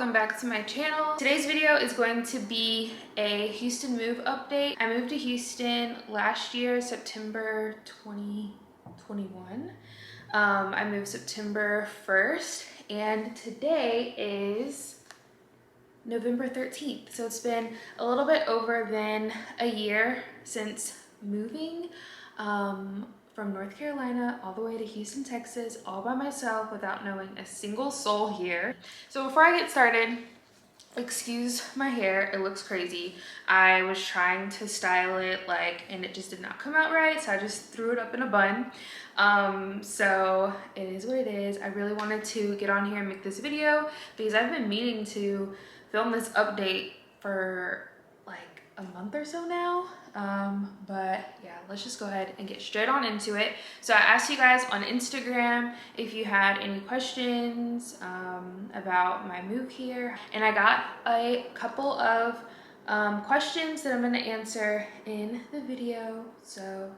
welcome back to my channel. Today's video is going to be a Houston move update. I moved to Houston last year, September 2021. I moved September 1st and today is November 13th. So it's been a little bit over than a year since moving from North Carolina all the way to Houston, Texas, all by myself without knowing a single soul here. So before I get started, excuse my hair, it looks crazy. I was trying to style it and it just did not come out right, so I just threw it up in a bun. So it is what it is. I really wanted to get on here and make this video because I've been meaning to film this update for like a month or so now. But yeah, let's just go ahead and get straight on into it. So I asked you guys on Instagram if you had any questions about my move here, and I got a couple of questions that I'm going to answer in the video. So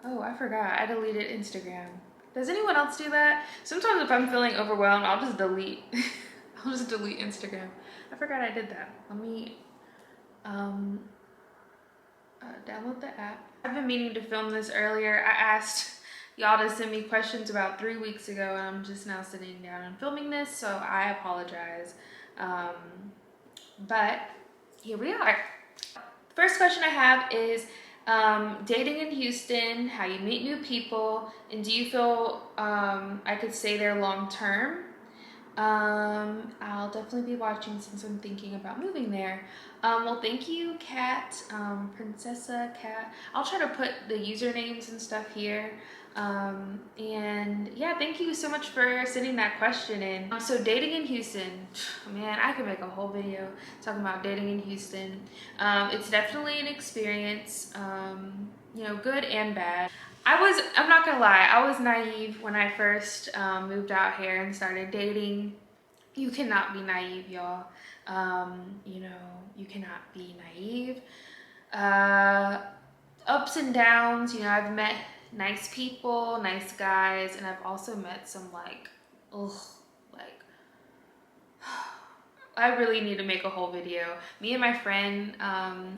oh, I forgot, I deleted Instagram. Does anyone else do that? Sometimes if I'm feeling overwhelmed, I'll just delete I'll just delete Instagram. I forgot I did that. Let me download the app. I've been meaning to film this earlier. I asked y'all to send me questions about 3 weeks ago and I'm just now sitting down and filming this, so I apologize. But here we are. First question I have is dating in Houston, how you meet new people, and do you feel I could stay there long term? I'll definitely be watching since I'm thinking about moving there. Well, thank you, Kat, Princessa Kat. I'll try to put the usernames and stuff here. And yeah, thank you so much for sending that question in. So dating in Houston, man, I could make a whole video talking about dating in Houston. It's definitely an experience, you know, good and bad. I'm not gonna lie, I was naive when I first moved out here and started dating. You cannot be naive, y'all. You know, you cannot be naive. Ups and downs, you know, I've met nice people, nice guys, and I've also met some I really need to make a whole video. Me and my friend,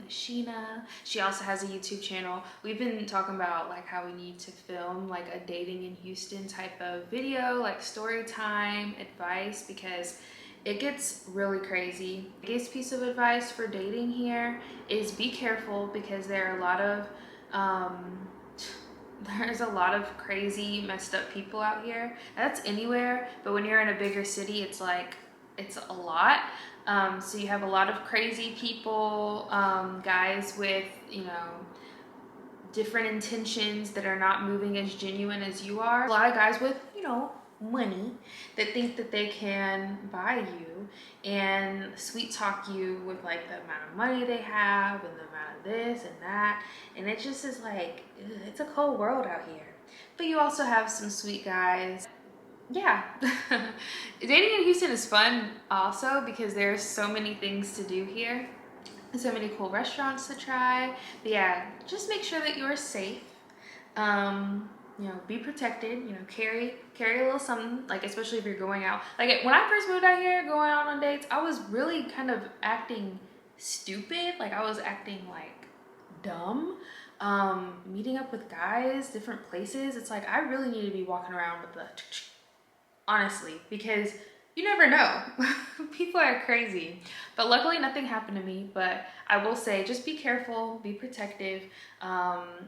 Sheena, she also has a YouTube channel. We've been talking about like how we need to film like a dating in Houston type of video, like story time, advice, because it gets really crazy. The biggest piece of advice for dating here is be careful because there are a lot of, there's a lot of crazy, messed up people out here. That's anywhere, but when you're in a bigger city, it's like, it's a lot. So you have a lot of crazy people, guys with, you know, different intentions that are not moving as genuine as you are. A lot of guys with, you know, money that think that they can buy you and sweet talk you with like the amount of money they have and the amount of this and that. And it just is like, ugh, it's a cold world out here. But you also have some sweet guys. Yeah. Dating in Houston is fun also because there's so many things to do here, so many cool restaurants to try. But yeah, just make sure that you're safe. You know, be protected, you know, carry a little something, like especially if you're going out. Like when I first moved out here, going out on dates, I was really kind of acting stupid. Like I was acting like dumb. Meeting up with guys, different places. It's like I really need to be walking around with the honestly, because you never know. People are crazy. But luckily nothing happened to me, but I will say just be careful, be protective,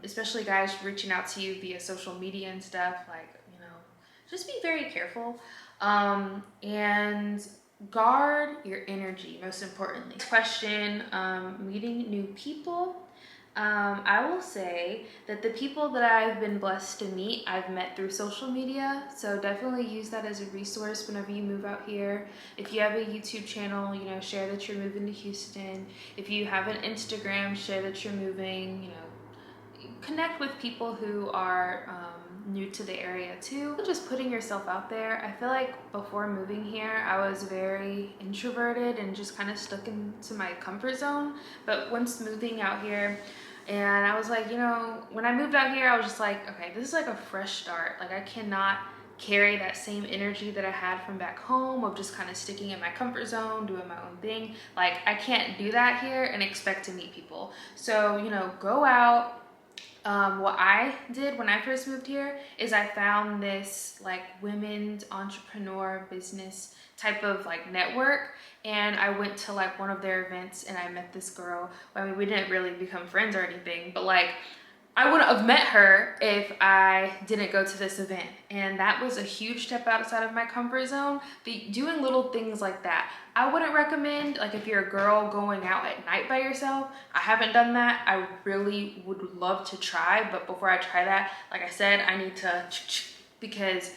especially guys reaching out to you via social media and stuff, like, you know, just be very careful, and guard your energy, most importantly. Question, meeting new people. I will say that the people that I've been blessed to meet, I've met through social media. So definitely use that as a resource whenever you move out here. If you have a YouTube channel, you know, share that you're moving to Houston. If you have an Instagram, share that you're moving, you know, connect with people who are new to the area too. Just putting yourself out there. I feel like before moving here, I was very introverted and just kind of stuck into my comfort zone. But once moving out here, and I was like, you know, when I moved out here, I was just like, okay, this is like a fresh start. Like I cannot carry that same energy that I had from back home of just kind of sticking in my comfort zone, doing my own thing. Like, I can't do that here and expect to meet people. So, you know, go out. What I did when I first moved here is I found this like women's entrepreneur business type of like network, and I went to like one of their events and I met this girl. I mean, we didn't really become friends or anything, but like I wouldn't have met her if I didn't go to this event. And that was a huge step outside of my comfort zone. Doing little things like that, I wouldn't recommend, like if you're a girl going out at night by yourself. I haven't done that. I really would love to try, but before I try that, like I said, I need to, because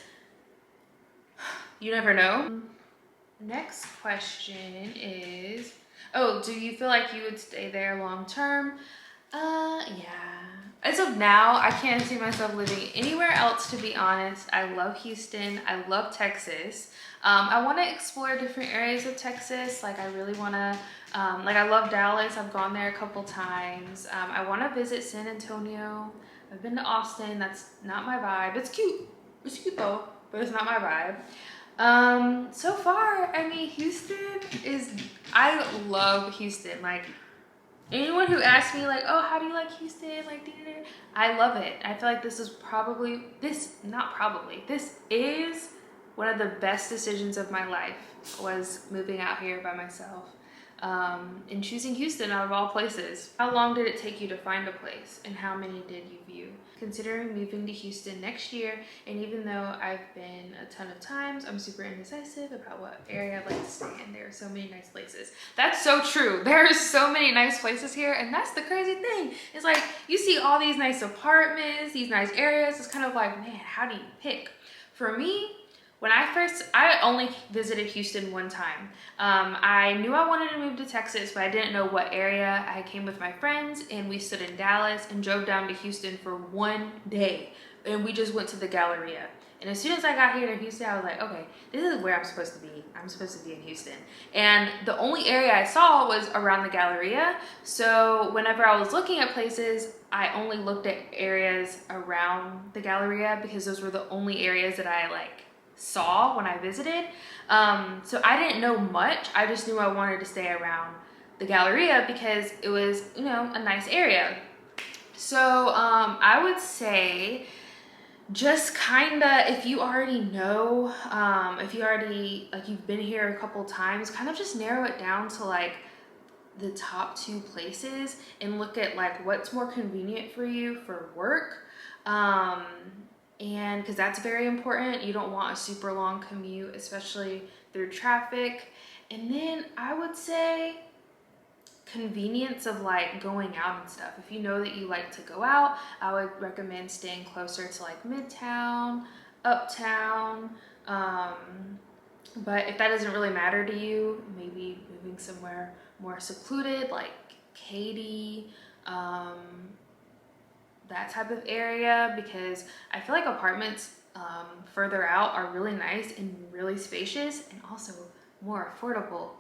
you never know. Next question is, oh, do you feel like you would stay there long term? Yeah. As of now, I can't see myself living anywhere else, to be honest. I love Houston. I love Texas. I want to explore different areas of Texas. Like, I really want to, like, I love Dallas. I've gone there a couple times. I want to visit San Antonio. I've been to Austin. That's not my vibe. It's cute. It's cute though, but it's not my vibe. So far, I mean, I love Houston. Like, anyone who asks me like, oh, how do you like Houston? Like, I love it. I feel like this is this is one of the best decisions of my life, was moving out here by myself. And choosing Houston out of all places. How long did it take you to find a place, and how many did you view? Considering moving to Houston next year, and even though I've been a ton of times, I'm super indecisive about what area I'd like to stay in. There are so many nice places. That's so true. There are so many nice places here, and that's the crazy thing. It's like, you see all these nice apartments, these nice areas. It's kind of like, man, how do you pick? For me, I only visited Houston one time. I knew I wanted to move to Texas, but I didn't know what area. I came with my friends and we stood in Dallas and drove down to Houston for one day. And we just went to the Galleria. And as soon as I got here to Houston, I was like, okay, this is where I'm supposed to be. I'm supposed to be in Houston. And the only area I saw was around the Galleria. So whenever I was looking at places, I only looked at areas around the Galleria because those were the only areas that I saw when I visited. So I didn't know much. I just knew I wanted to stay around the Galleria because it was, you know, a nice area. So I would say just kinda, if you already know, if you already, you've been here a couple times, kind of just narrow it down to the top 2 places and look at what's more convenient for you for work. And because that's very important. You don't want a super long commute, especially through traffic. And then I would say convenience of going out and stuff. If you know that you like to go out, I would recommend staying closer to Midtown, Uptown. But if that doesn't really matter to you, maybe moving somewhere more secluded like Katy, that type of area, because I feel like apartments further out are really nice and really spacious and also more affordable.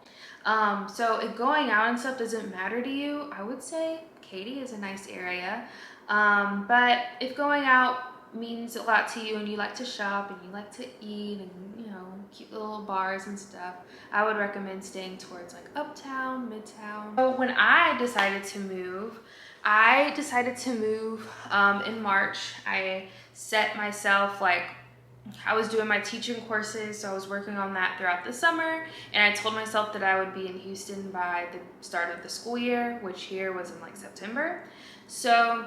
So if going out and stuff doesn't matter to you, I would say Katy is a nice area. But if going out means a lot to you and you like to shop and you like to eat and, you know, cute little bars and stuff, I would recommend staying towards Uptown, Midtown. So when I decided to move in March. I set myself I was doing my teaching courses, so I was working on that throughout the summer, and I told myself that I would be in Houston by the start of the school year, which here was in September. So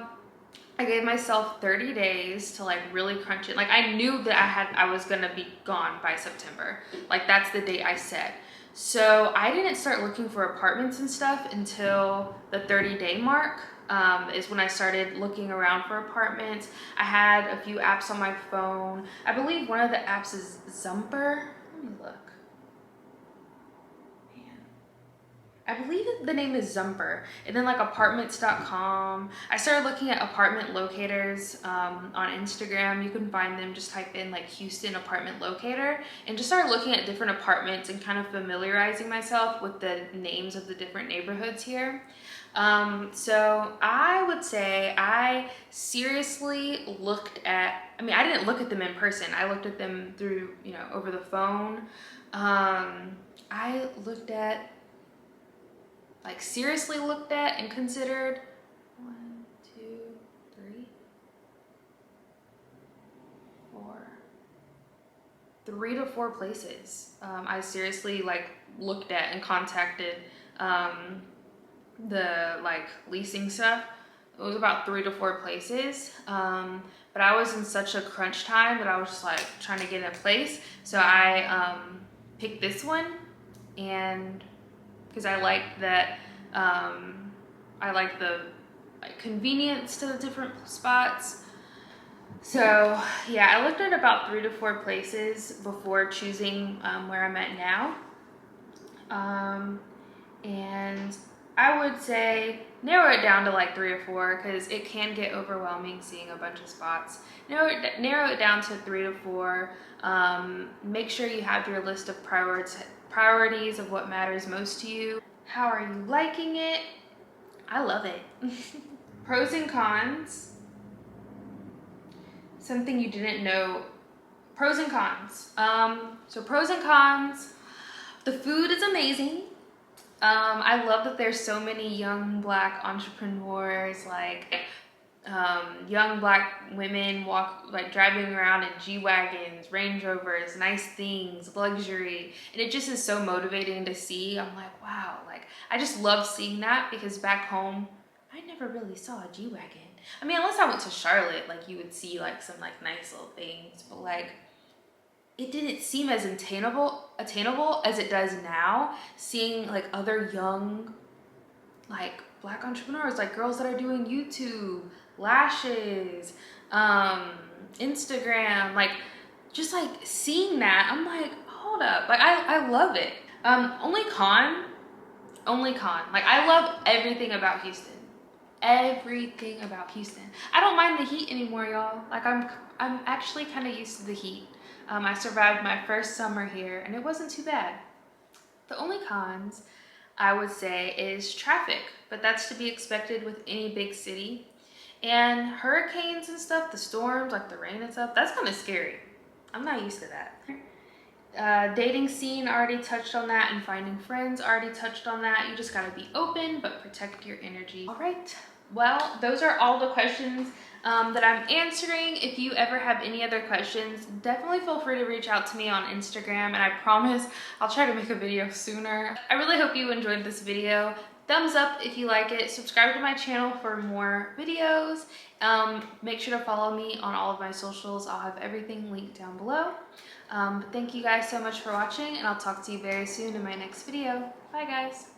I gave myself 30 days to really crunch it. I knew that I was gonna be gone by September. That's the date I set. So I didn't start looking for apartments and stuff until the 30-day mark. Is when I started looking around for apartments. I had a few apps on my phone. I believe one of the apps is Zumper. Let me look. Man. I believe the name is Zumper. And then apartments.com. I started looking at apartment locators on Instagram. You can find them, just type in Houston apartment locator, and just start looking at different apartments and kind of familiarizing myself with the names of the different neighborhoods here. So I would say I seriously looked at, I mean, I didn't look at them in person. I looked at them through, you know, over the phone. I looked at, like seriously looked at and considered 1, 2, 3, 4, 3 to 4 places. I seriously like looked at and contacted the like leasing stuff. It was about 3 to 4 places. But I was in such a crunch time that I was just like trying to get in place. So I picked this one, and because I liked that, I like the like convenience to the different spots. So yeah, I looked at about 3 to 4 places before choosing where I'm at now. And I would say narrow it down to like 3 or 4, because it can get overwhelming seeing a bunch of spots. Narrow it down to 3 to 4. Make sure you have your list of priorities of what matters most to you. How are you liking it? I love it. Pros and cons. Something you didn't know. Pros and cons. So pros and cons. The food is amazing. I love that there's so many young Black entrepreneurs, like young Black women driving around in G-Wagons, Range Rovers, nice things, luxury. And it just is so motivating to see. I'm like, wow, like I just love seeing that, because back home, I never really saw a G-Wagon. I mean, unless I went to Charlotte, like you would see like some like nice little things, but like it didn't seem as attainable as it does now, seeing like other young like Black entrepreneurs, like girls that are doing YouTube, lashes, Instagram, like just like seeing that, I'm like, hold up, like I love it. Only con, like I love everything about Houston. Everything about Houston. I don't mind the heat anymore, y'all. Like I'm actually kind of used to the heat. I survived my first summer here and it wasn't too bad. The only cons I would say is traffic, but that's to be expected with any big city. And hurricanes and stuff, the storms, like the rain and stuff, that's kind of scary. I'm not used to that. Dating scene, already touched on that, and finding friends, already touched on that. You just gotta be open, but protect your energy. All right, well, those are all the questions that I'm answering. If you ever have any other questions, definitely feel free to reach out to me on Instagram, and I promise I'll try to make a video sooner. I really hope you enjoyed this video. Thumbs up if you like it. Subscribe to my channel for more videos. Make sure to follow me on all of my socials. I'll have everything linked down below. But thank you guys so much for watching, and I'll talk to you very soon in my next video. Bye guys.